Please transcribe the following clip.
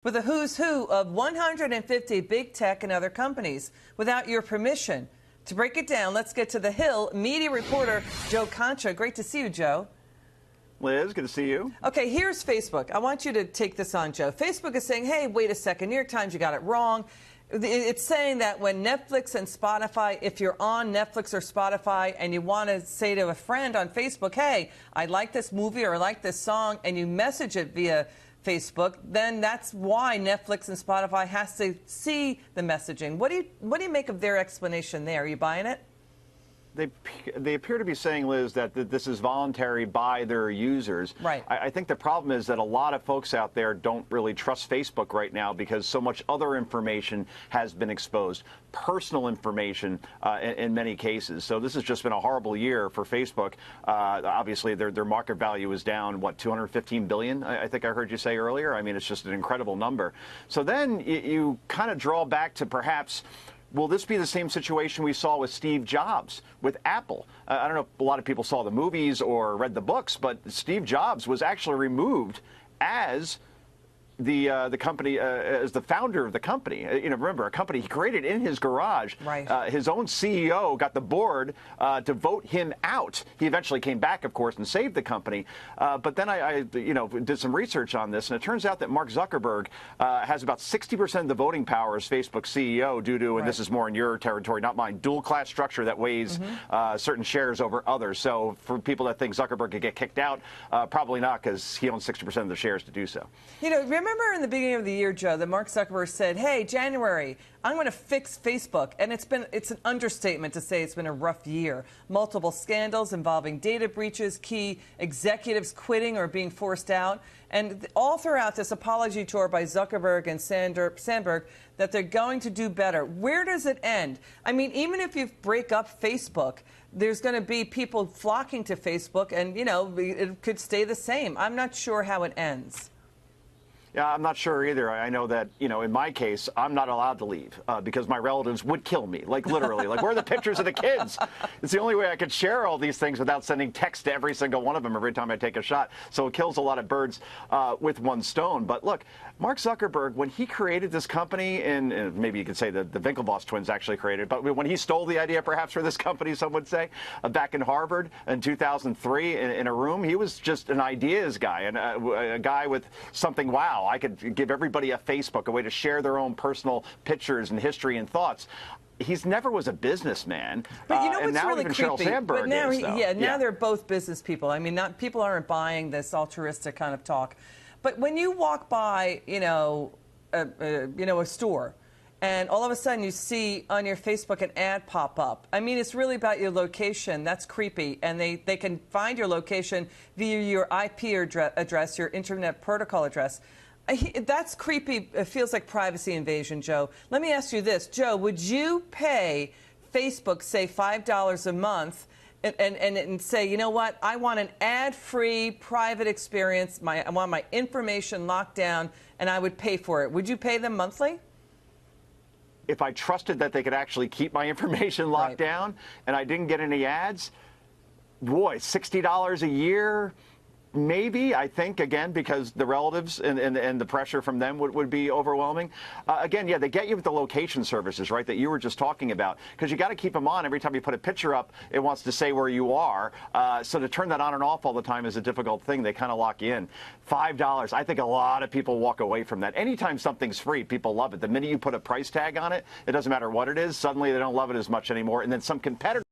with a who's who of 150 big tech and other companies without your permission. To break it down, let's get to The Hill media reporter Joe Concha. Great to see you, Joe. Liz, good to see you. Okay, here's Facebook. I want you to take this on, Joe. Facebook is saying, hey, wait a second, New York Times, you got it wrong. It's saying that when Netflix and Spotify, if you're on Netflix or Spotify and you want to say to a friend on Facebook, hey, I like this movie or I like this song, and you message it via Facebook, then that's why Netflix and Spotify has to see the messaging. What do you make of their explanation there? Are you buying it? They appear to be saying, Liz, that this is voluntary by their users. Right. I think the problem is that a lot of folks out there don't really trust Facebook right now because so much other information has been exposed, personal information in many cases. So this has just been a horrible year for Facebook. Obviously, their market value is down, what, 215 billion? I think I heard you say earlier. I mean, it's just an incredible number. So then you kind of draw back to perhaps, will this be the same situation we saw with Steve Jobs with Apple? I don't know if a lot of people saw the movies or read the books, but Steve Jobs was actually removed as the company, as the founder of the company. Remember, a company he created in his garage. Right. His own CEO got the board to vote him out. He eventually came back, of course, and saved the company. But then I did some research on this, and it turns out that Mark Zuckerberg has about 60% of the voting power as Facebook's CEO due to, and this is more in your territory, not mine, dual class structure that weighs certain shares over others. So for people that think Zuckerberg could get kicked out, probably not, because he owns 60% of the shares to do so. Remember in the beginning of the year, Joe, that Mark Zuckerberg said, hey, January, I'm going to fix Facebook. And it's an understatement to say it's been a rough year. Multiple scandals involving data breaches, key executives quitting or being forced out. And all throughout this apology tour by Zuckerberg and Sandberg that they're going to do better. Where does it end? I mean, even if you break up Facebook, there's going to be people flocking to Facebook and, it could stay the same. I'm not sure how it ends. Yeah, I'm not sure either. I know that, in my case, I'm not allowed to leave because my relatives would kill me, like literally. Like, where are the pictures of the kids? It's the only way I could share all these things without sending text to every single one of them every time I take a shot. So it kills a lot of birds with one stone. But look, Mark Zuckerberg, when he created this company, and maybe you could say the Winklevoss twins actually created it, but when he stole the idea perhaps for this company, some would say, back in Harvard in 2003 in a room, he was just an ideas guy and a guy with something, wow. I could give everybody a Facebook, a way to share their own personal pictures and history and thoughts. He's never was a businessman. But you know and what's now really even creepy? Sheryl Sandberg but now, is, though. now they're both business people. I mean, people aren't buying this altruistic kind of talk. But when you walk by, a store, and all of a sudden you see on your Facebook an ad pop up. I mean, it's really about your location. That's creepy. And they can find your location via your IP address, your Internet Protocol address. That's creepy. It feels like privacy invasion, Joe. Let me ask you this. Joe, would you pay Facebook, say, $5 a month and say, you know what, I want an ad-free private experience. I want my information locked down, and I would pay for it. Would you pay them monthly? If I trusted that they could actually keep my information locked down and I didn't get any ads, boy, $60 a year, maybe, I think, again, because the relatives and the pressure from them would be overwhelming. Again, yeah, they get you with the location services, right, that you were just talking about, because you got to keep them on. Every time you put a picture up, it wants to say where you are. So to turn that on and off all the time is a difficult thing. They kind of lock you in. $5, I think a lot of people walk away from that. Anytime something's free, people love it. The minute you put a price tag on it, it doesn't matter what it is, suddenly they don't love it as much anymore. And then some competitors